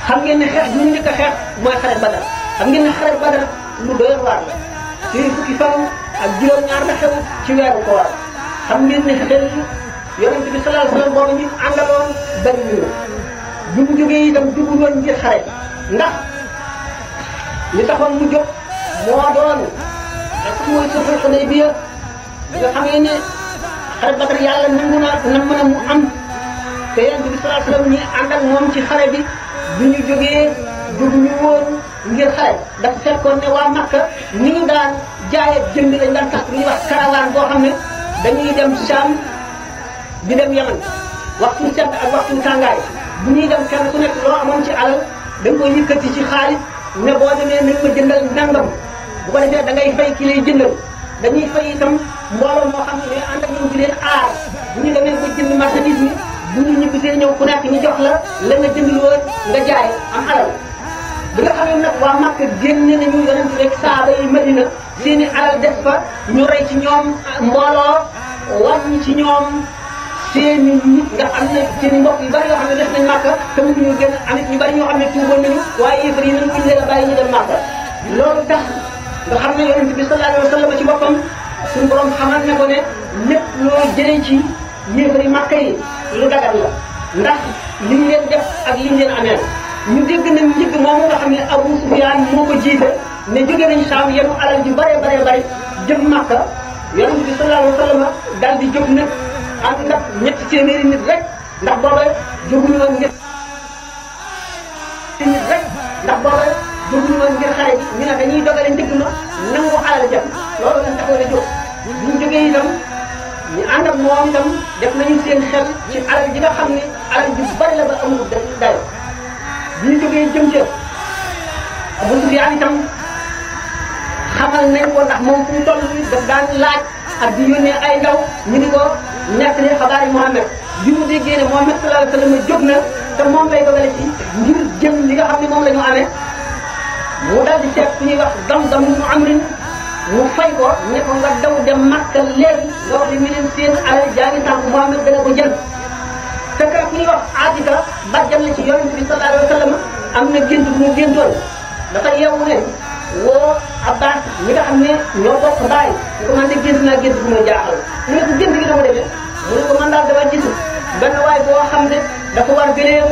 xam ngeen ne xeex bi ñu njëkk a xeex mooy xare Badar xam ngeen ne xare Badar lu doy waar la ci fukki fan ak juróom-ñaar la xew ci weeru koor xam ngeen ne xel yonent bi sallallahu alayhi wasallam boobu ñu àndaloon bari ñu bi mu jógee itam dugul woon ngir xare ndax li taxoon mu jóg moo doon ak mooy sulhul Hudaybiya nga xam ne xare Badar yàlla nangu na mën a mu am te yonent bi sallallahu alayhi wasallam ñi ànd ak moom ci xare bi bu ñu jógee jóguñu woon ngir xare dafa fekkoon ne waa Makka ni ñu daan jaayee jënd lañ daan tax lu ñuy wax caravane boo xam ne dañuy dem Sham di dem Yaman waxtu sedd ak waxtu tàngaay bu ñuy dem kenn ku nekk loo amoon ci alal da nga koy yëkkati ci xaalis ne boo demee nañ ma jëndal nangam bu ko defee da ngay fay ki lay jëndal dañuy fay itam mbooloo moo xam ne ñooy ànd ak ñoom di leen aar bu ñu demee ba jënd marchandise mi bu ñu ñibbisee ñëw ku nekk ñu jox la nga jëndul woon nga jaay am alal bi nga xam ne nag waa Makka génne nañu yonent rek saaba yi Madina seeni alal des fa ñu rey ci ñoom mbooloo wàññi ci ñoom seeni nit nga xam ne seeni mbokk yu bari yoo xam ne des nañ Makka te mënuñu gën a amit ñu bari ñoo xam ne tuuboon nañu waaye yéefar yi nañ leen a bàyyi ñu dem Makka loolu tax nga xam ne yonent bi sallallahu alayhi wa sallam ci boppam suñu borom xamal ne ko ne lépp loo jëlee ci yéefar yi Makka yi lu dagat la ndax liñ leen def ak liñ leen ameel ñu dégg nañ njëgg moomu nga xam ne Abu Sufyaan moo ko jiite ne jóge nañ Saam yenu alal ju bare jëm Makka yonent bi sallallahu alayhi wa sallam daal di jóg nag ànd ak ñetti téeméeri nit rek ndax booba jóguñu woon ngir xare bi ñu ne dañuy dogale njëgg ma nangu alal jëm loolu lañ taxoon a jóg bu ñu jógee itam ñu ànd ak moom itam def nañu seen xel ci alal ji nga xam ne alal ji bari la ba amul dayo bi ñu jógee jëm ca Abu Sufyaan itam xamal nañ ko ndax moom fu mu toll daf daan laaj ak di yónnee ay ndaw ñu di ko nekk ne xabaari Muhammad bi mu déggee ne Muhammad sallallahu alayhi wasallam jóg na te moom lay dogale ci ngir jëm li nga xam ne moom la ñu amee mu daal di seet ku ñuy wax Damdam mu amrin mu fay ko ne ko nga daw dem Makka léegi nga wax ne leen seen alal jaa ngi tànk Muhammad dana ko jël te ku ñuy wax Atika bàjjal la ci yonent bi sallallahu alayhi wasallam am na gént bu mu géntoon dafa yeewu ne woo Abbas ñi nga xam ne ñoo bokk baay ñu ko man de gént naa gént bu ma jaaxal mu ne ko gént gi dama demee mu ne ko man daal dama gis benn waay boo xam ne dafa war gëléem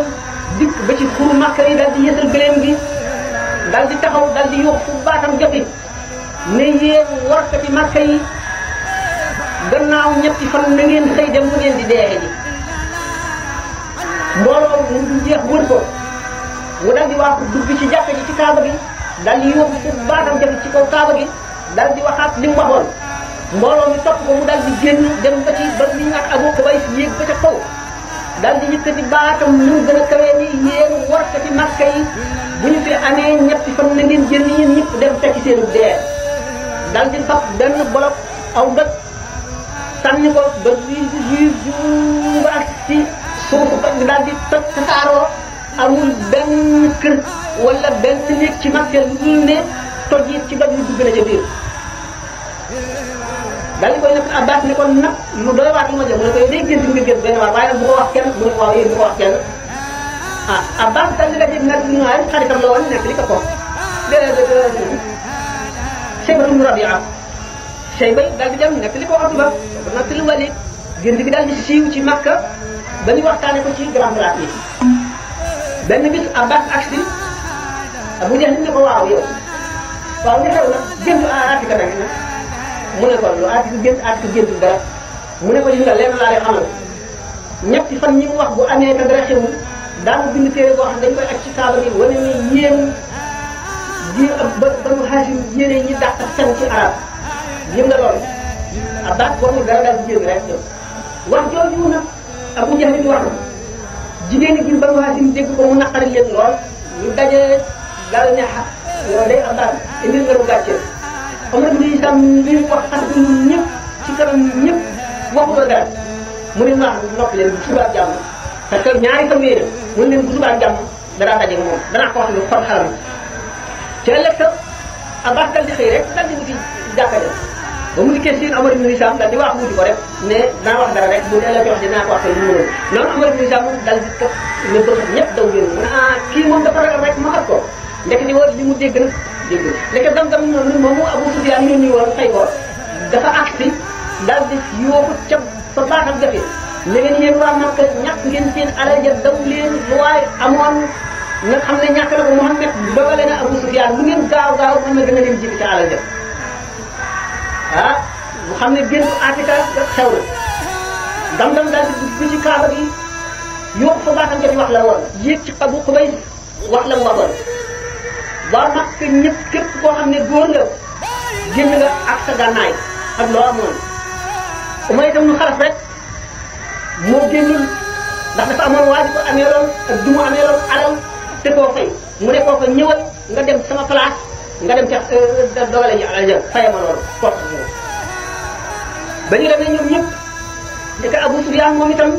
dikk ba ci xuru Makka yi daal di yësal gëléem gi daal di taxaw daal di yóbbu fu baatam joti ne yéen warkati Makka yi gannaaw ñetti fan na ngeen xëy dem fu ngeen di deexe ji mbooloo mu du jeex wër ko mu daal di wax dugg ci jàkka ji ci kaaba gi daal di yóbbu fu baatam joti ci kaw kaaba gi daal di waxaat li mu waxoon mbooloo mi topp ko mu daal di génn dem ba ci ba li ñu naan Abu Qubays yéeg ba ca kaw daal di yëkkati baatam lu mu gën a kawee ni yéen warkati Makka yi bu ñu fi amee ñetti fan na ngeen génn yéen ñëpp dem tekki seenu dee daal di fab benn bolok aw doj sànni ko ba ba ak ci suufu ba daal di toj tasaaroo amul benn kër wala benn néeg ci Makka lu dul ne toj it ci doj yu dugg na ca biir daal di koy nekk Abbas ne kon nag lu doy waat lu ma jëm mu ne koy day gént nga gént benn waat waaye nag bu ko wax kenn mu ne ko waaw yéen bu ko wax kenn ah Abbas daal di la dégg nag ñu naan xaritam la woon nekk li ko ko déedéet Shayba ibn Rabi'a Shayba daal di dem nekk li ko wax ba nag li Walid gént gi daal di siiw ci Makka ba ñu waxtaane ko ci grand place yi benn bis Abbas agsi Abu Jahl ne ko waaw yow waaw li xew nag gént Atika nag mu ne ko lu Atika gént dara mu ne ko gis nga lenn laa lay xamal ñetti fan ñi mu wax bu amee ka dara xewul daanu bind téere boo xam dañ koy ak ci kaaba gi wane ne yéen ji Banu Hashim yéene ñi dàq fen ci arab yëm nga loolu Abbas waxul dara daal di jéem rek wax jooju nag Abu Jahl di wax jigéen ñi Banu Hashim dégg ko mu naqari leen lool ñu daje daal ne yow day Abbas indil nga lu gàcceel Omar ibn Hisham li mu wax xas bi ñëpp ci kanam ñëpp waxu ko dara mu ne maa noppi leen bu subaa jàmm parce que ñaari fan yii mu ne leen bu subaa jàmm danaa daje moom danaa ko wax lu xor xalam ci ëllëg sa Abbas dal di xëy rek dal di wuti jàkka ja ba mu dikkee siin Omar ibn Hisham dal di wax wuti ko rek ne naa wax dara rek bu dee la wax dinaa ko wax lu mu noonu Omar ibn Hisham dal di toog ne bëgg ñëpp daw ngeen mu ne kii moom dafa ragal rek ma xat ko ndeke di woon li mu dégg nag dégg ndeke dam-dam noonu moomu Abu Sufyaan ñu woon fay ko dafa agsi daal di yóbbu ca fa baax ak jafe ne ngeen yéen waa Makka ñàkk ngeen seen alal ja daw leen lu waaye amoon nga xam ne ñàkk na ko Muhammad dogale na Abu Sufyaan lu ngeen gaaw gaaw mën na gën a leen jibi ca alal ja ah mu xam ne génn Atika xew na dam-dam daal di dugg ci Kaaba gi yóbbu fa baax ak jafe wax la woon yéeg ci Abu Qubays wax la mu waxoon waa Makka ñëpp képp koo xam ne góor nga génn nga ak sa gànnaay ak loo amoon Umayya itam nu Xalaf rek moo génnul ndax dafa amoon waa ji ko ameeloon ak du mu ameeloon alal te koo fay mu ne koo ko ñëwal nga dem sama place nga dem ca dogale ji alal ja fayama loolu kooku ba ñu demee ñoom ñëpp ndeke Abu Sufyaan moom itam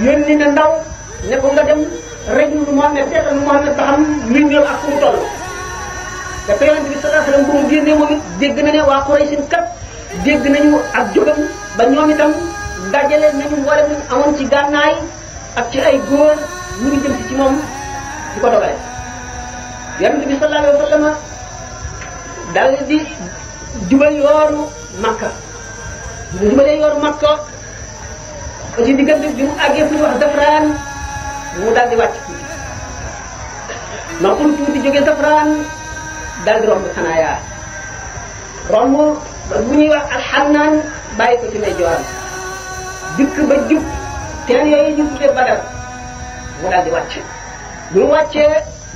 yónni na ndaw ne ko nga dem rek lu Muhammad seetal Muhammad ba xam mbir mi ak fu mu toll te ko Yonent bi sallallahu alayhi wasallam bu mu génnee moom it dégg na ne waa Quraysh kat dégg nañu ak jógam ba ñoom itam dajale nañu mboolem ñu amoon ci gànnaay ak ci ay góor ñu ngi jëm ci moom di ko dogale Yonent bi sallallahu alayhi wasallam dal di jubal yoonu Makka bu jubalee yoonu Makka ci diggante bi mu àggee fu ñu wax Zafraan mu daal di wàcc tuuti ma xul tuuti jógee Zafraan daal di romb Sanaaya romb bu ñuy wax Alxannaan bàyyi ko ci may jooram dikk ba jub teen yooyu ñu tuddee Badar mu daal di wàcc bu mu wàccee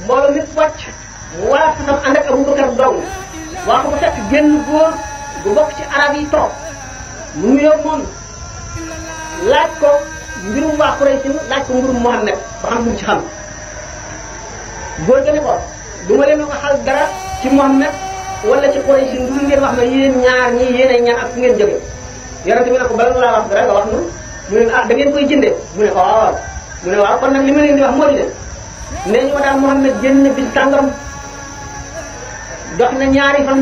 mbooloo mi wàcc mu war a fasam ànd ak Abubakar dong waa ko ba fekk génn góor bu bokk ci arab yi toog mu nuyoo moom laaj ko mbirum waa Quraysh laaj ko mbirum Muhammad ba xam lu mu ci xam góor ga ne ko du ma leen waxal dara ci Muhammad wala ci Quraysh lu ngeen wax ma yéen ñaar ñii yéen ay ñaan ak fu ngeen jóge Yonent bi ne ko bala nga laa wax dara nga wax nu mu ne ah da ngeen koy jëndee mu ne ko waaw mu ne waaw kon nag li ma leen di wax moo di ne nee ñu ma daal Muhammad génn na bis tàngam dox na ñaari fan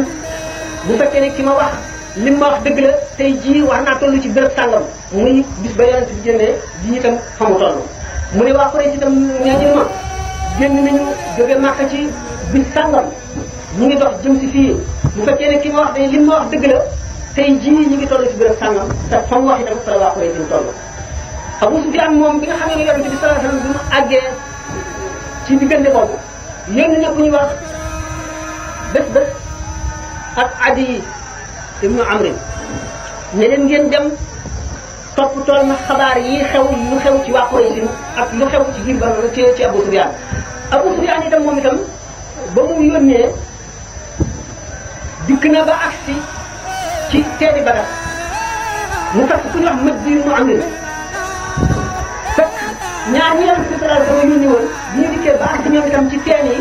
bu fekkee ne ki ma wax li ma wax dëgg la tey jii war naa toll ci béréb sàngam muy bis ba Yonent bi génnee ji itam fa mu toll mu ne waa Quraysh itam nee ñu ma génn nañu jóge Makka ci bis sàngam ñu ngi dox jëm si fii bu fekkee ne ki ma wax de li ma wax dëgg la tey jii ñu ngi toll ci béréb sàngam te fa mu wax itam fa la waa Quraysh ñu toll Abu Sufyaan moom bi nga xam ne Yonent bi sallallahu alayhi wasallam bi mu àggee ci diggante boobu yéen na ku ñuy wax bés ak Adi ibnu Amr ne leen ngeen dem topp tool na xabaar yi xew lu xew ci waa Quraysh ak lu xew ci biir ba ci Abu Sufyaan Abu Sufyaan itam moom itam ba mu yónnee dikk na ba agsi ci teeni Badar mu fekk ku ñu wax Maddi ibnu Amr fekk ñaar ñi Yonent bi sallallahu alayhi wasallam yónni woon bi ñu dikkee ba agsi ñoom itam ci teen yi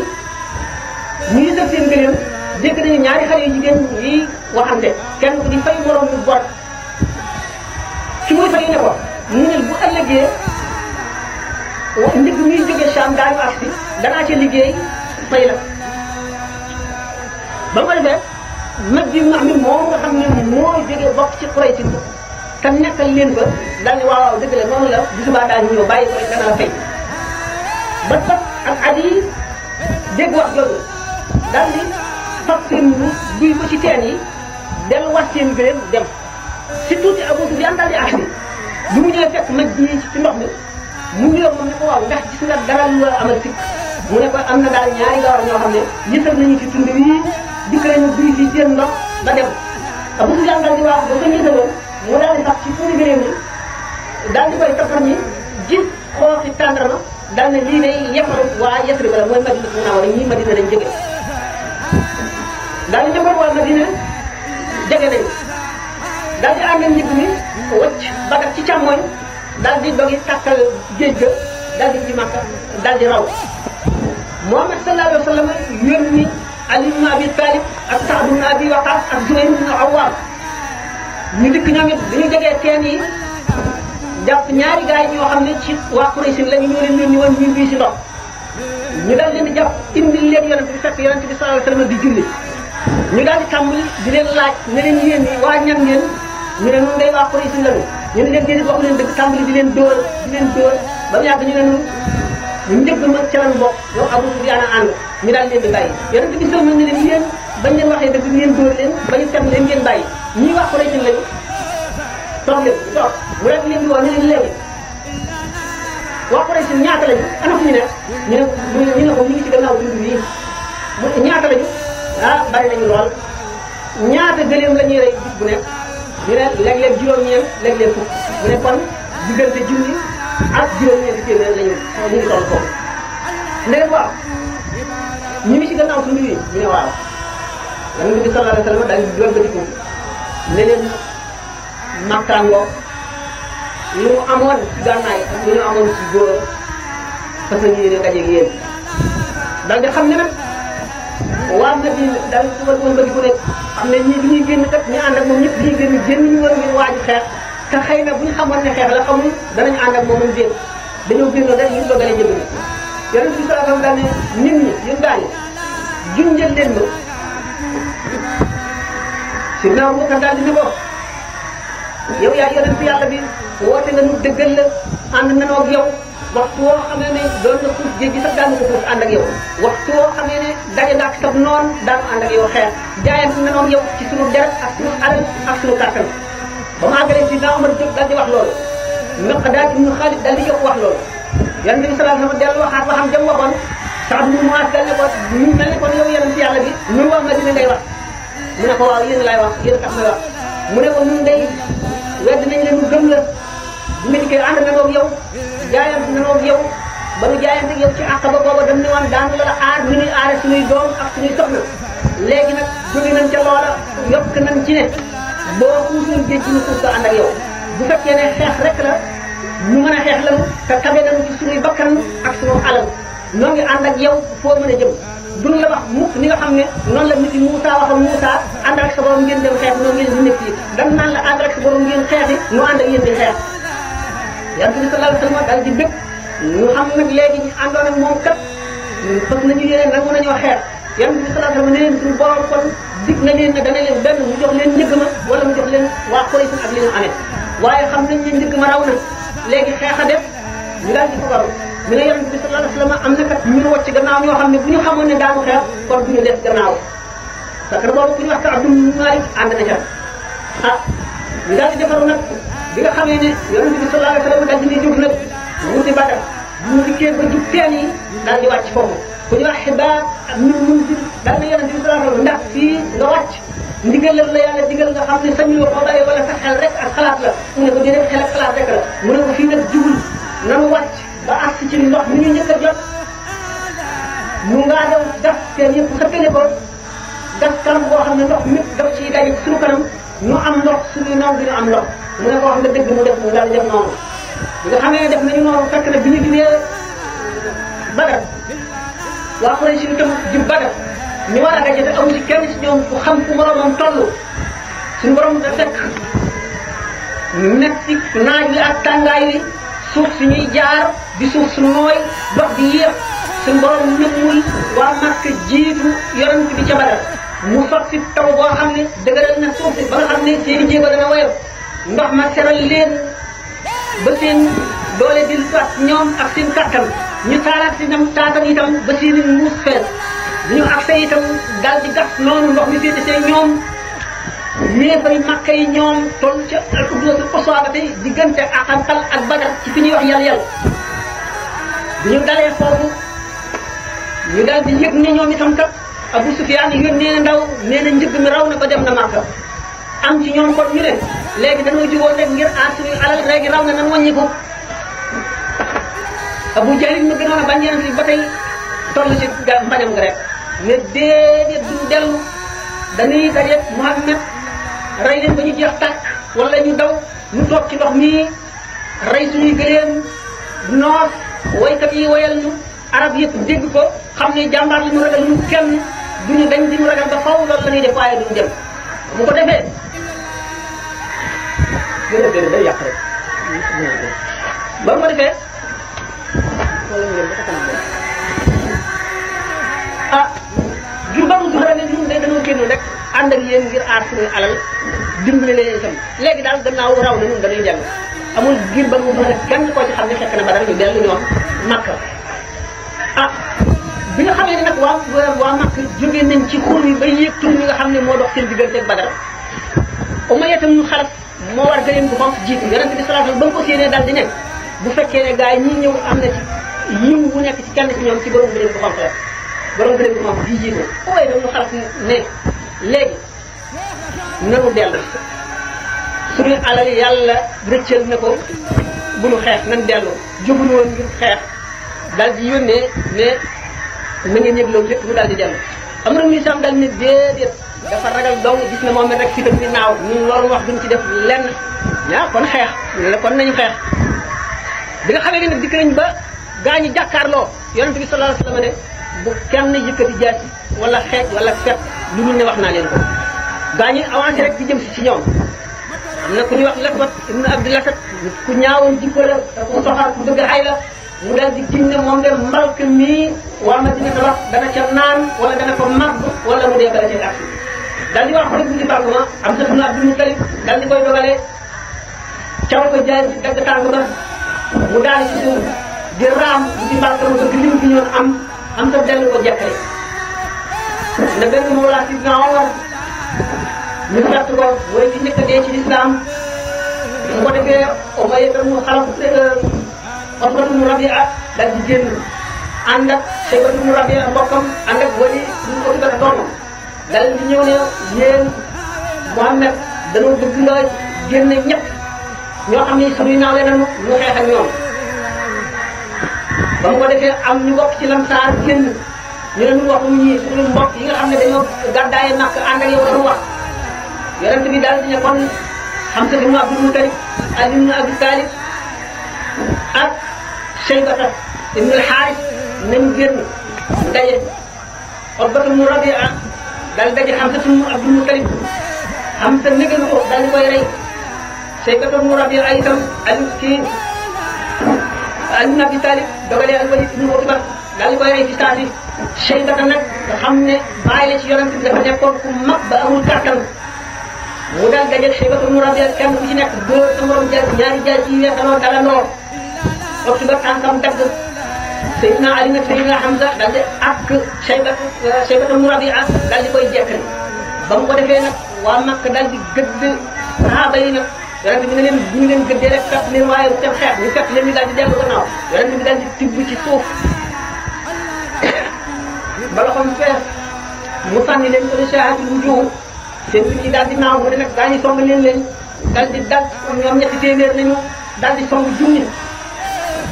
ñu ngi def seen gëléem dégg nañu ñaari xale yu jigéen yi waxante kenn ku di fay moroom mu bor ci muy fay ne ko mu ne bu ëllëgee ndig muy jógee Sham daañu agsi danaa ca liggéey fay la ba mu ko defee mag bi nga xam ne moom nga xam ne moo jógee bokk ci Quraysh te nekkal leen fa daal ni waaw waaw dëgg la noonu la bu subaa daañu ñëw bàyyi ko rek dana la fay ba sax ak at yi dégg wax jooju daal di fab seen duy ko ci teen yi delluwaat seen gëléem dem si tuuti Abu Sufyaan daal di agsi bi mu ñëwee fekk mag ji ci ndox mi mu ñëw moom ne ko waaw ndax gis nga dara lu la amal sikk mu ne ko am na daal ñaari gawar ñoo xam ne yësal nañu ci tund wii dikk nañu duy fi seen ndox ba dem Abu Sufyaan daal di wax ba ko yësaloon mu daal di sax ci tuuti gëléem yi daal di koy tappar ñi gis xooxi tàndarma daal ne lii day yemaru waa Yasrib la mooy Madina Munawwara ñii Madina lañ jóge daal di defoon waa Madina jege nañu daal di àndal njëkk mi wëcc Badar ci càmmooñ daal di dogi tàkkal géej ga daal di ci Makka daal di raw Muhammad sallallahu alayhi wa sallam yónni Ali ibn Abi Talib ak Sa'd ibn Abi Waqqas ak Zubayr ibn Awwam ñu dikk ñoom it dañu jegee teen yi jàpp ñaari gaay ñoo xam ne ci waa Quraysh lañu ñoo leen yónni woon ñu bii si ndox ñu daal leen di jàpp indil leen Yonent bi fekk Yonent bi sallallahu alayhi wa sallam di julli ñu daal di tàmbali di leen laaj ne leen yéen ñi waa ñan ngeen ñu ne ñun day waa Quraysh lañu ñu ne leen déedéet waxu leen dëgg tàmbali di leen dóor ba mu yàgg ñu ne ñun njëgg ma ca lan bokk yow Abu Sufyaan ànd ñu daal leen di bàyyi yonent bi sëlmal ne leen yéen bañ leen waxee dëgg ngeen dóor leen bañu tem leen ngeen bàyyi ñii wax Quraysh lañu toog leen toog mu rek leen di woo ne leen léegi waa Quraysh ñaata lañu ana fu ñu ne ñu ne ko ñu ngi ci gannaaw dund bii ñaata lañu ah bari nañu lool ñaata gëléem la ñuy rey bis bu nekk ñu ne léeg-léeg juróom-ñeent léeg-léeg fukk mu ne kon diggante junni ak juróom-ñeenti téeméer lañu ñu ngi toll foofu ne waaw ñu ngi ci gannaaw dund bii ñu ne waaw Yonent bi sallallahu alayhi wa sallam daal di wëlbatiku ne leen makkaangoo lu mu amoon ci gànnaay ak lu ñu amoon ci góor fas yéene dajeeg yéen daal di xam ne nag waa Madina daal di wëlbatiku ne xam ne ñii bi ñuy génn kat ñu ànd ak moom ñëpp bi ñuy génn ñu war a ngeen waaju xeex te xëy na bu ñu xamoon ne xeex la xamul danañ ànd ak moom mu génn dañoo génnoon rek ñu dogalee jënd ni Yonent bi sallallahu alayhi wa sallam daal ne nit ñi yéen gaa yi junjal leen ma si naaw bu ko daal di ne ko yow yaa yonent yàlla bi woote nga nu dëggal la ànd nañoo ak yow waxtu woo xamee ne doon na xuus géej gi sax daanu ko xuus ànd ak yow waxtu woo xamee ne daje nga ak sab noon daanu ànd ak yow xeex jaayante nañoo ak yow ci sunu deret ak sunu alal ak sunu kàttan ba mu àggalee si naa Umar jóg daal di wax loolu Miqdaad ibnu Xaalid daal di jóg wax loolu Yonent bi sallallahu alayhi wa sallam dellu waxaat waxam jëm waxoon Saad ibnu Muaaz daal ne ko ñu mel ne kon yow yonent yàlla bi ñun waa Madina ngay wax mu ne ko waaw yéen laay wax yéen tax may wax mu ne ko ñun day wedd nañ leen mu gëm la bu nga dikkee ànd nañoo ak yow jaayante nañoo ak yow ba nu jaayante ak yow ci àq ba booba dem ne woon daanu la aar ñu ñuy aare suñuy doom ak suñuy soxna léegi nag jóge nañ ca loola yokk nañ ci ne boo xuusoon géej gi ñu xuus ko ànd ak yow bu fekkee ne xeex rek la ñu mën a xeex lañu te tabe nañu ci suñuy bakkan ak suñu alal ñoo ngi ànd ak yow foo mën a jëm duñ la wax mukk ni nga xam ne noonu la nit yi Moussa waxoon Moussa ànd ak sa borom ngeen dem xeex noonu ngeen di nekk fii dan naan la ànd ak sa borom ngeen xeexi ñu ànd ak yéen di xeex Yonent bi sallallahu alayhi wa sallam daal di bëgg ñu xam nag léegi ñu àndoon ak moom kat fas nañu yéene nangu nañoo xeex Yonent bi sallallahu alayhi wa sallam ne leen suñu borom kon dig na leen ne dana leen benn mu jox leen njëgg ma wala mu jox leen waa Quraysh ak li ñu amee waaye xam nañ ne njëgg ma raw na léegi xeex a def ñu daal di ko waru ñu ne Yonent bi sallallahu alayhi wa sallam am na kat ñu wacc gannaaw ñoo xam ne bu ñu xamoon ne daanu xeex kon du ñu def gannaaw parce que boobu ku ñu wax ka Abdou Malik ànd na ca ah ñu daal di defaru nag bi nga xamee ne Yonent bi sallallahu alayhi wa sallam daal di jóg nag wuti Badar bu mu dikkee ba jub teen yi daal di wàcc foofu ku ñu wax xibaar ak ñun Munzir daal ne Yonent bi sallallahu alayhi wa sallam ndax fii nga wàcc ndigal la yàlla digal nga xam ne sañuloo ko bàyyi wala sa xel rek ak xalaat la mu ne ko déedéet xel ak xalaat rek la mu ne ko fii nag jubul nanu wàcc ba àgg ci ndox mi ñu njëkk a jot mu ngaa daw gas seen yëpp xëppale ko gas kanam boo xam ne ndox mi daf ciy daje suñu kanam ñu am ndox suñuy noom bi ñu am ndox mu ne ko wax nga dëgg mu def mu daal def noonu nga xam ne def nañu noonu fekk na bi ñu jubee Badar waa Quraysh itam jub Badar ñu war a daje te amu ci kenn ci ñoom ku xam fu moromam toll suñu borom da fekk nekk ci naaj wi ak tàngaay wi suuf si ñuy jaar di suuf su nooy dox di yéex suñu borom ñëwul waa Makka jiitu Yonent bi ca Badar mu sotti taw boo xam ne dëgëral na suuf si ba nga xam ne seeni jéego dana woyof ndox ma seral leen ba seen doole di soit ñoom ak seen kattan ñu taalaat si ñoom taatan itam ba seeni muus fees bu ñu accès itam daal di gas noonu ndox mi féete see ñoom yéefari Makka yi ñoom toll ca al-Udwatul Quswa ba tey diggante Aqantal ak Badar ci fi ñuy wax yàlla bu ñu dalee foofu ñu daal di yëg ne ñoom itam kat Abu Sufyaan yónnee na ndaw nee na njëgg mi raw na ko dem na Makka am ci ñoom kon ñu ne léegi dañoo jugoon rek ngir aar suñuy alal léegi raw na nan wàññi ko Abu Jahl ma gënoon a bañ Yonent bi ba tey toll ci mbañam nga rek ne déedéet duñ dellu dañuy daje Muhammad rey leen ba ñu jeex tàkk wala ñu daw ñu toog ci ndox mi rey suñuy gëléem noos waykat yi wayal ñu arab yëpp dégg ko xam ne jàmbaar la ñu ragal ñu kenn duñu dañ di ñu ragal ba faw loolu la ñuy def waaye duñu dem bu ko defee gën a day yàq rek ba mu ko defee wala ñu dem ba kanam ah jur ba mu soxla ne ñun day dañoo génn rek ànd ak yéen ngir aar suñuy alal dimbali leen itam léegi daal gannaaw raw na ñun dañuy dellu amul ngir ba mu soxla kenn koo ci xam ne fekk na Badar ñu dellu ñoom Makka xamee ne nag waa Makka jóge nañ ci xur yi ba yéeg tur mi nga xam ne moo dox seen diggante ak Badar Umayya tam ñu Xalaf moo war gëleen bu xonq jiitu yonent bi sallallahu alayhi wasallam ba mu ko séenee daal di ne bu fekkee ne gars yi ñi ñëw am na ci yiw bu nekk ci kenn ci ñoom ci borom gëleen bu xonq la borom gëleen bu xonq ji jiitu Umayya tam ñu Xalaf ne léegi nanu dellu suñu alal yàlla rëccal na ko bu nu xeex nan dellu jógul woon ngir xeex daal di yónnee ne na ngeen yëg loolu lépp mu daal di dellu am na muy sam daal ne déedéet dafa ragal dong gis na moom rek fitam bi naaw ñun loolu wax duñ ci def lenn ñaa kon xeex la kon nañu xeex bi nga xamee ne nag dikk nañ ba gaa ñi jàkkaarloo yonente bi sallallahu alayhi wasallam ne bu kenn yëkkati jaasi wala xeej wala fet lu ñu ne wax naa leen ko gaa ñi avancé rek di jëm si ci ñoom am na ku ñuy wax Latbat ibn Abdi Lasat ku ñaawoon jikko la ku soxal ku dëgg ay la mu daal di giñ ne moom de mbalk mii waa Madina tabax dana ca naan wala dana ko màgg wala mu dee bala ca ak daal di wax rek bu ci parlement am sa ibn Abdul Muttalib daal di koy dogalee caw ko jaay ci dagg tàng ba mu daal ci suuf di raam bu ci mbalk ma bëgg lim fi ñoon am sa dellu ko jekkale ne benn Mawlaa Sidna Omar ñu fett ko mooy ci njëkk a dee ci lislaam bu ko defee Umayya tam mu Xalaf Utbatu bnu Rabia daal di génn ànd ak Shaybatu bnu Rabia mbokkam ànd ak Waliid bnu Utba doomam daal di ñëw ne yéen Muhammad dañoo bëgg nga génne ñëpp ñoo xam ne suñuy naawle nañu ñu xeex ak ñoom ba mu ko defee am ñu bokk ci Lamsaar génn ñu ne ñu waxuñu ñii suñu mbokk yi nga xam ne dañoo gàddaaye Makka ànd ak yow dañu wax yonent bi daal di ne kon Hamza ibn Abdul Muttalib Ali ibn Abi Talib ak Shaybata ibn al-Harith nañu génn mu daje Utbatu ibn Rabi'a daal daje Hamza ibn Abdul Muttalib Hamza négal ko daal di koy rey Shaybata ibn Rabi'a itam Ali ibn Abi Talib dogalee al-Walid ibn Utba daal di koy rey ci saa si Shaybata nag nga xam ne bàyyi la ci yonent bi dafa nekkoon ku mag ba amul kàttan mu daal dajeeg Shaybatu ibn Rabi'a kenn ku ci nekk dóor sa morom jaay ñaari jaay ci weesanoo dalandoo waxtu ba tànkam dagg Seydina Ali nag Seydina Hamza daal di ak Shaybatu ibn Rabi'a daal di koy jekkal ba mu ko defee nag waa Makka daal di gëdd sahaaba yi nag yonent bi ne leen bu ñu leen gëddee rek fekk leen waaye bu seen xeex ñu fekk leen ñu daal di dellu gannaaw yonent bi daal di tibb ci suuf ba loxoom fees mu sànni leen ko shaahatul wujuh seen bi ci daal di naaw mu ne nag gaa ñi song leen daal di dal ñoom ñetti téeméer nañu daal di song junni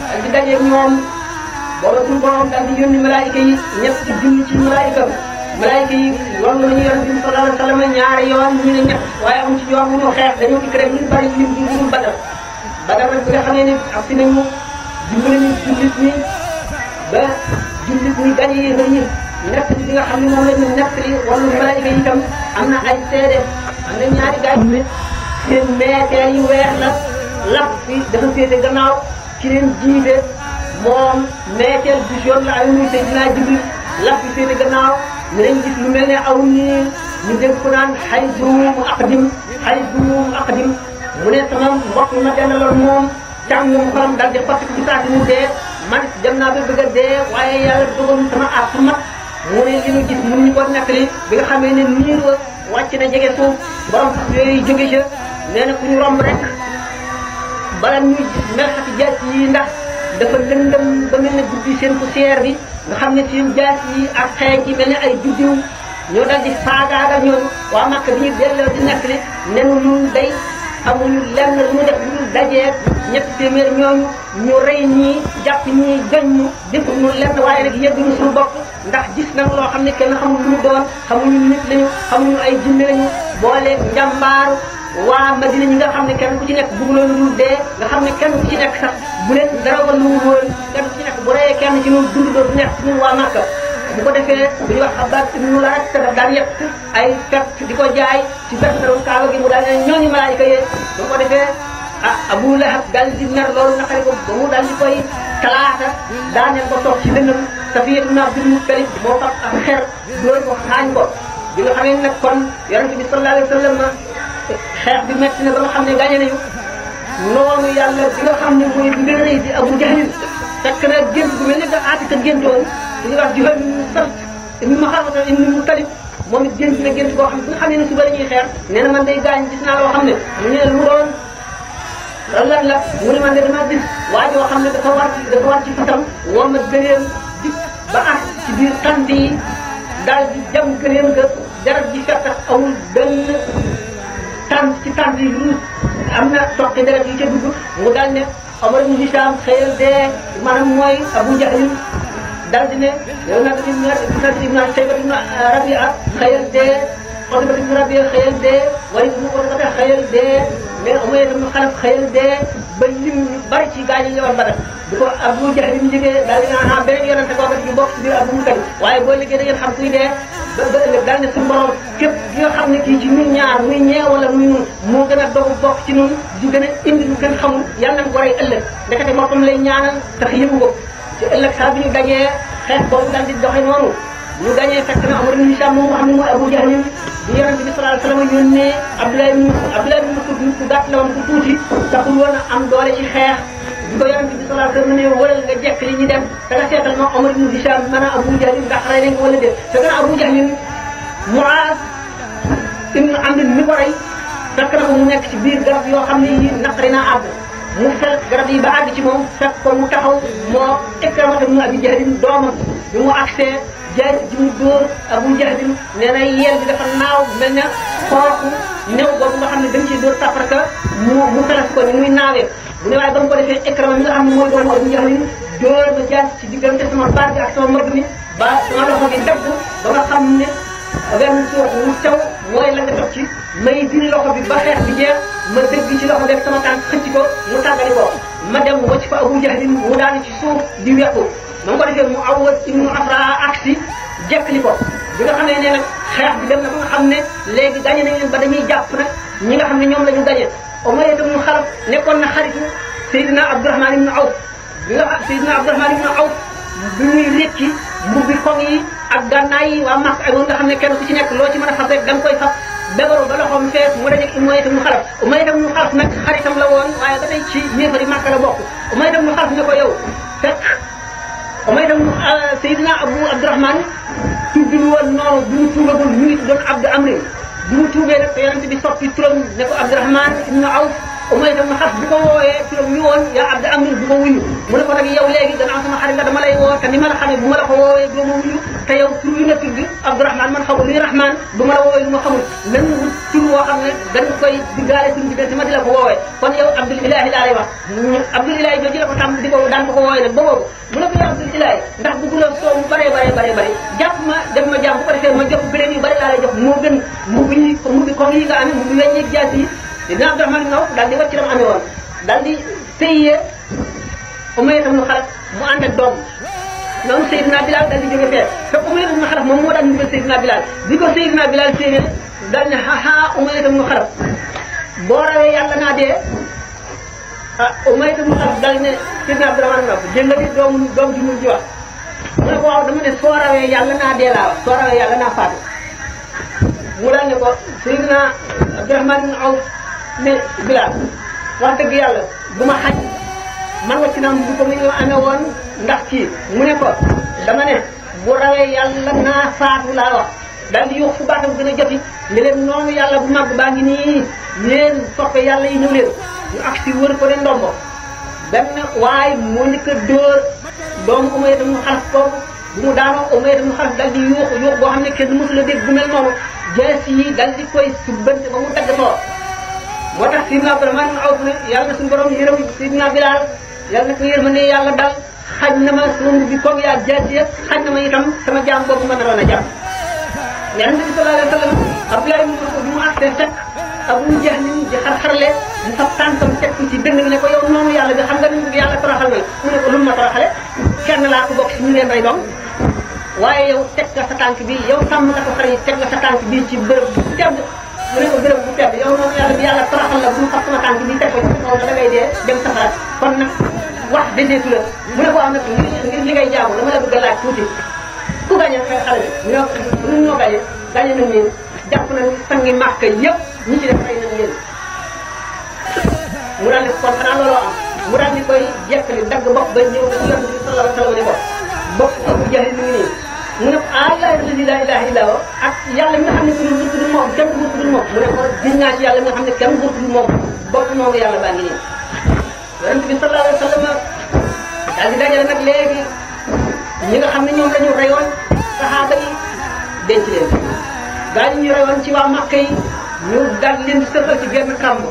daal di dajeeg ñoom booba suñu borom daal di yónni malaayika yi ñetti junni ci malaayika yi loolu la ñu yonent bi sallallahu alayhi wa sallam ñaari yoon ñu ne ñett waaye amu ci yoon mu ñu xeex dañoo dikk rek ñu bari lim bi ñu Badar nag bi nga xamee ne ak si nañu dimbali ñu jullit ñi ba jullit ñi gañe yi ñi nekk li nga xam ne moom la ñu nekk li wàllu malaayika yi itam am na ay seede am na ñaari gaay yi seen meeteel yu weex la lap fi dafa féete gannaaw ci leen jiite moom meeteel bu jaune la ay muy Seydina Jibril lap fi féete gannaaw ñu leen gis lu mel ne aw nii ñu dégg ko naan xayduum aqdim mu ne sama mbokk ma dendaloon moom càngum xolam dal di xotti ci saa si mu dee man dem naa ba bëgg a dee waaye yàlla dogal sama àpp mat mu ne li ñu gis mun ñu ko nettali bi nga xamee ne niir wa wàcc na jege suuf borom sax yooyu jóge ca nee na ku ñu romb rek bala ñuy gis melxati jaas yi ndax dafa lëndëm ba mel ne guddi seen poussière bi nga xam ne seen jaas yi ak xeej yi mel ne ay juddiw ñoo dal di faagaagal ñooñu waa Makka bi ñu delloo di nettali nenu ñun day amuñu lenn lu ñu def lu dul dajeeg ñetti téeméer ñooñu ñu rey ñii jàpp ñii joñ ñu defuñu lenn waaye nag yëgguñu suñu bopp ndax gis nañ loo xam ne kenn xamul lu mu doon xamuñu nit lañu xamuñu ay jinne lañu booleeg njàmbaaru waa Madina ñi nga xam ne kenn ku ci nekk bëgguloon lu dul dee nga xam ne kenn ku ci nekk sax bu leen dara wàllu woon kenn ku ci nekk bu reyee kenn ci ñun dund dootu nekk ci ñun waa Makka bu ko defee bu ñuy wax Abbas ibn Mulaat te daf daan yett ay fekk di ko jaay ci bergeru Kaaba gi mu daal ne ñooñu malaayika yee bu ko defee Abu Lahab daal di mer loolu naqari ko ba mu daal di koy talaata daaneel ko toog ci dënnam Safiya ibn Abdul Muttalib moo fab ak xer dóor ko xaañ ko bi nga xamee nag kon yonent bi sallallahu alayhi wa sallam xeex bi metti na ba nga xam ne gaañe nañu noonu yàlla bi nga xam ne mooy bi gën a rëy di Abu Jahl fekk na gént bu mel ne da Aatika géntoon ñu wax Juhayl ibn Salt ibn Maxaafata ibn Mutalib moom it gént na gént boo xam ne bu nga xam ne suba la ñuy xeer nee na man day gaañ gis naa loo xam ne mu ne lu mu doon lan la mu ne man de damaa gis waa joo xam ne dafa war ci fatam woon na gëleem dik ba ak ci biir tànt yi daal di jam gëleem ga jarab ji fekk amul benn tànt ci tànt yi lu am na toqi deret yi ca dugg mu daal ne Omar ibn Hisham xëyal dee maanaam mooy Abu Jahl daal di ne yow nag ibn Shayba ibn Rabi'a xëyal dee Utba ibn Rabi'a xëyal dee Walid ibn Utba xëyal dee mais Umayya ibn Khalaf xëyal dee ba lim ñu bari ci gaañ yi ñëwoon Badar bu ko Abu Jahl bi liggéey daal di naan beneen yonente boobu di bokk ci biir Abu Mutalib waaye boo liggéey da ngeen xam kuy dee ba ëllëg daal ne suñu borom képp ki nga xam ne kii ci ñun ñaar muy ñee wala muy ñun moo gën a dogu bokk ci ñun di gën a indi lu gën xamul yàlla nañ ko rey ëllëg ndekete boppam lay ñaanal tax yëngu ko ci ëllëg saa bi ñu dajee xeex boobu daal di doxe noonu ñu dajee fekk na Amr ibn Hisham moom nga xam ne mooy Abu Jahl bi yonente bi sallallahu alayhi wasallam yónnee Abdullah ibn Mas'ud ku gàtt la woon ku tuuti taxul woon a am doole ci xeex bi ko yonente bi sallallahu alayhi wasallam ne wëral nga jekk li ñu dem te nga seetal ma Amr ibn Hisham mën a Abu Jahl ndax rey nañ ko wala déet te gën a Abu Jahl Mu'aaz ibn Amr mi ko rey fekk na ko mu nekk ci biir garab yoo xam ne yi naqari naa àgg mu fel garab yi ba àgg ci moom fekk ko mu taxaw moo Ikrima ibn Abi Jahl doomam bi mu agsee jaay ji mu dóor Abu Jahl nee na yeel bi dafa naaw mel na xooxu néew boobu nga xam ne dañ ciy dóor taparka mu felas ko ni muy naawee bu ne waaye ba mu ko defee Ikrima mi nga xam ne mooy doomu Abu Jahl dóor ma jaay ci diggante sama baat bi ak sama mbagg mi ba sama loxo bi dagg ba nga xam ne wenn suux mu taw mooy la nga toog ci may diri loxo bi ba xeex bi jeex ma dëgg ci loxo bi ak sama tànk xëcc ko mu tàggali ko ma dem wacc fa Abu Jahl mu daanu ci suuf di wekku ma ko defee mu Awwad ibnu Afra aksi jekkali ko bi nga xam ne nag xeex bi dem na ba nga xam ne léegi gañe nañ leen ba dañuy jàpp nag ñi nga xam ne ñoom la ñu gañe Umayya ibnu Xalaf nekkoon na xaritu Seydina Abdurahman ibnu Awf bi nga xam Seydina Abdurahman ibnu Awf bi muy rékki mbubbi koŋ yi ak gànnaay yi waa Makka ak moom nga xam ne kenn ku ci nekk loo ci mën a fab rek da nga koy fab bebaru ba loxoom fees mu dajeeg Umayya ibnu Xalaf Umayya ibnu Xalaf nag xaritam la woon waaye ba tey ci yéefari Makka la bokk Umayya ibnu Xalaf ne ko yow fekk Umayya ibnu Seydina Abu Abdurahman tuddul woon noonu bi mu tuubagul ñu ngi tuddoon Abdu Amrin bi mu tuubee nag te yonente bi soppi turam ne ko Abdurahman ibnu Awf Umayya ibnu Xalaf bi ko woowee turam ñu woon yaa Abdu Amrin bu ko wuyu mu ne ko nag yow léegi gannaaw sama xarit nga dama lay woo te ni ma la xamee bu ma la ko woowee doo ma wuyu te yow tur wi nga tudd Abdurahman man xamul luy Rahman bu ma la woowee lu ma xamul même tur woo xam ne dañ koy diggaale suñu diggante ma di la ko woowee kon yow Abdul Ilahi laa lay wax Abdul Ilahi jooju la ko tàmm di ko daan ko woowee nag ba boobu mu ne ko yow Abdul Ilahi ndax bëgguloo soow mu bare jàpp ma def ma jàmm bu ko defee ma jox beneen yu bari laa lay jox moo gën mbubbi comme yi nga amee mbubbi weññeeg jaas yi dina Abdurahman ibn Awf daal di wàcc ram amee woon daal di sëyee Umayya ibn Xalaf mu ànd ak doom noonu Seydina Bilal daal di jóge fee te Umayya ibn Xalaf moom moo daan dugal Seydina Bilal bi ko Seydina Bilal séenee daal ne Umayya ibn Xalaf boo rawee yàlla naa dee Umayya ibn Xalaf daal ne Seydina Abdurahman ibn Awf jël nga di doom ji mu ji wax mu ne ko waaw dama ne soo rawee yàlla naa dee laa wax soo rawee yàlla naa faatu mu daal ne ko Seydina Abdurahman ibn Awf ne Bilal wax dëgg yàlla bu ma xaj man wacc naa bu ko mi ñu amee woon ndax kii mu ne ko dama ne bu rawee yàlla naa faatu laa wax daal di yóbbu fu baatam gën a joti ne leen noonu yàlla bu mag baa ngi nii yéen soppe yàlla yi ñëw leen ñu agsi wër ko ne ndombo benn waaye moo njëkk a dóor doomu Umayya ibn Xalaf boobu bu mu daanoo Umayya ibn Xalaf dal di yuuxu boo xam ne kenn mësul a dégg bu mel noonu jees yi dal di koy subbante ba mu daggatoo moo tax Sidna Abdurahman ibn Awf ne yàlla na suñu borom yërëm Sidna Bilal yàlla na ko yërmande yàlla dal xaj na ma sama mbubbi koog yaa jaasi yëpp xaj na ma itam sama jaam boobu ma naroon a jàpp. Yonent bi sallallahu alayhi wa sallam Abdullah ibn Mas'ud bi mu àgsee fekk Abu Jahl di xar-xarle mu fab tànkam teg ko ci dënn bi ne ko yow noonu yàlla bi xam nga ni yàlla toroxal na mu ne ko lu ma toroxale kenn laa ko bokk si ñu leen rey doom waaye yow teg nga sa tànk bi yow sàmm nga ko xar yi teg nga sa tànk bi ci bërëb bu tedd mu ne ko bërëb bu tedd yow noonu yàlla bi yàlla toroxal la bu mu fab sama tànk bi teg ko ci kaw da ngay dee dem safara kon nag wax deseetu la mu ne ko am nag ngir li ngay jaamu dama la bëgg a laaj tuuti ku gañe xale bi ñoo gañe nañ leen jàpp nañ sangi Màkka yëpp ñi ci def rey nañ leen mu daal di kon xanaa looloo am mu daal di koy jekkali dagg bopp ba ñëw ci Yonent bi sallallahu alayhi wa sallam ne ko bokk Abu Jahl mi ngi nii mu ne ko allah alladi la ilaha illa huwa ak yàlla mi nga xam ne ku dul moom kenn ku dul moom mu ne ko gis naa ci yàlla mi nga xam ne kenn ku dul moom bokk noonu yàlla baa ngi nii yonent bi sallallahu alayhi wa sallam daal di dajale nag léegi ñi nga xam ne ñoom la ñu reyoon saxaaba yi denc leen gaa ñi ñu reyoon ci waa Makka yi ñu daal leen di sëfal ci genn kàmb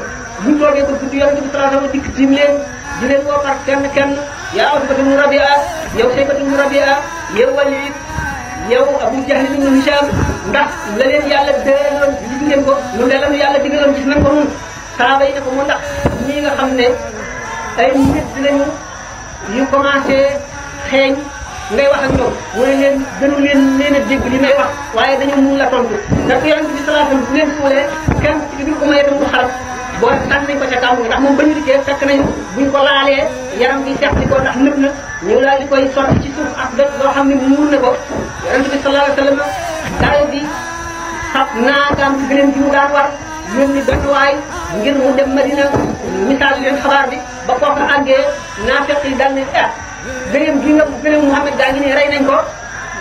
buñ toogee ko guddi yonent bi sallallahu alayhi wa sallam dikk tiim leen di leen woo par kenn kenn yaa Utbatu bnu Rabia yow Shaybatu bnu Rabia yow Walid yow Abu Jahl ibn Hisham ndax la leen yàlla dëloon gis ngeen ko lu ne la ñu yàlla digaloon gis nañ ko nun saaba yi ne ko mu ndax ñii nga xam ne ay nit lañu yu commencé xeeñ ngay wax ak ñoom mu ne leen gënu leen a dégg li may wax waaye dañu mun la tontu ndax yonent bi sallallahu alayhi wasallam bu leen suulee kenn ci bi ko may dem du xaram boo tànn nañ ko ca kàmb ndax moom ba ñu dikkee fekk nañu buñ ko laalee yaram bi seq li ko ndax nëb na ñu daal di koy sotti ci suuf ak doj loo xam ne muur na ko yonent bi sallallahu alayhi wasallam daal di sab naagaam ci gëléem gi mu daan war yónni benn waay ngir mu dem Madina misaal leen xabaar bi ba kooku àggee naafeq yi daal ne gëléem gi nga gëléem Muhammad daa ngi ne rey nañ ko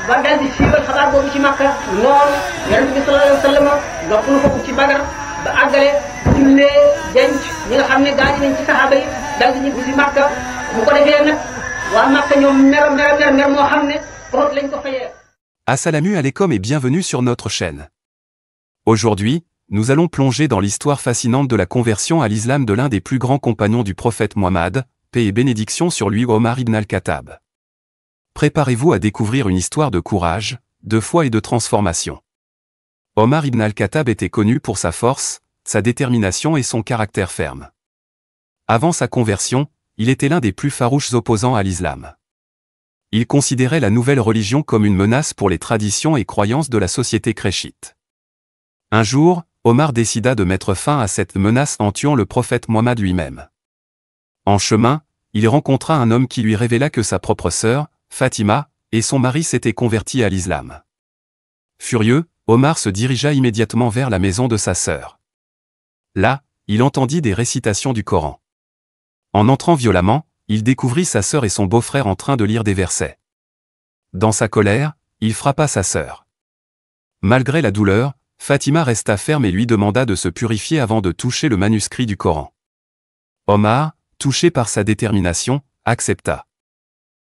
ba daal di siiwal xabaar boobu ci Makka noonu yonent bi sallallahu alayhi wasallam noppalu ko ci Badar ba àggale jullee denc ñi nga xam ne gaañ nañ ci saxaaba yi daal di ñibbi si Makka bu ko defee nag waa Makka ñoom mer moo xam ne Uhud lañ ko fayee. Assalamu alaikum et bienvenue sur notre chaîne. Aujourd'hui, nous allons plonger dans l'histoire fascinante de la conversion à l'islam de l'un des plus grands compagnons du prophète Mohammed, paix et bénédiction sur lui, Omar ibn al-Khattab. Préparez-vous à découvrir une histoire de courage, de foi et de transformation. Omar ibn al-Khattab était connu pour sa force, sa détermination et son caractère ferme. Avant sa conversion, il était l'un des plus farouches opposants à l'islam. Il considérait la nouvelle religion comme une menace pour les traditions et croyances de la société créchite. Un jour, Omar décida de mettre fin à cette menace en tuant le prophète Mohammed lui-même. En chemin, il rencontra un homme qui lui révéla que sa propre sœur, Fatima, et son mari s'étaient convertis à l'islam. Furieux, Omar se dirigea immédiatement vers la maison de sa sœur. Là, il entendit des récitations du Coran. En entrant violemment, il découvrit sa sœur et son beau-frère en train de lire des versets. Dans sa colère, il frappa sa sœur. Malgré la douleur, Fatima resta ferme et lui demanda de se purifier avant de toucher le manuscrit du Coran. Omar, touché par sa détermination, accepta.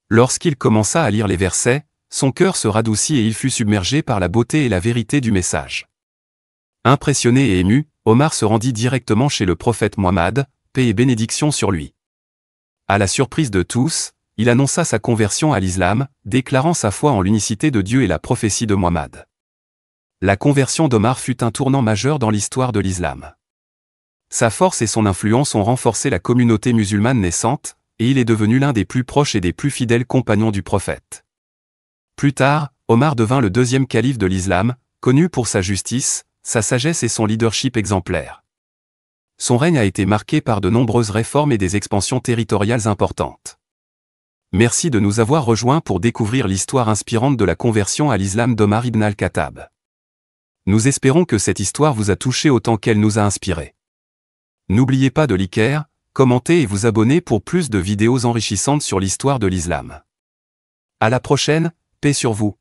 Lorsqu'il commença à lire les versets, son cœur se radoucit et il fut submergé par la beauté et la vérité du message. Impressionné et ému, Omar se rendit directement chez le prophète Mohammed, paix et bénédiction sur lui. À la surprise de tous, il annonça sa conversion à l'islam, déclarant sa foi en l'unicité de Dieu et la prophétie de Mohammed. La conversion d'Omar fut un tournant majeur dans l'histoire de l'islam. Sa force et son influence ont renforcé la communauté musulmane naissante, et il est devenu l'un des plus proches et des plus fidèles compagnons du prophète. Plus tard, Omar devint le deuxième calife de l'islam, connu pour sa justice, sa sagesse et son leadership exemplaire. Son règne a été marqué par de nombreuses réformes et des expansions territoriales importantes. Merci de nous avoir rejoints pour découvrir l'histoire inspirante de la conversion à l'islam d'Omar ibn al-Khattab. Nous espérons que cette histoire vous a touché autant qu'elle nous a inspiré. N'oubliez pas de liker, commenter et vous abonner pour plus de vidéos enrichissantes sur l'histoire de l'islam. À la prochaine, paix sur vous.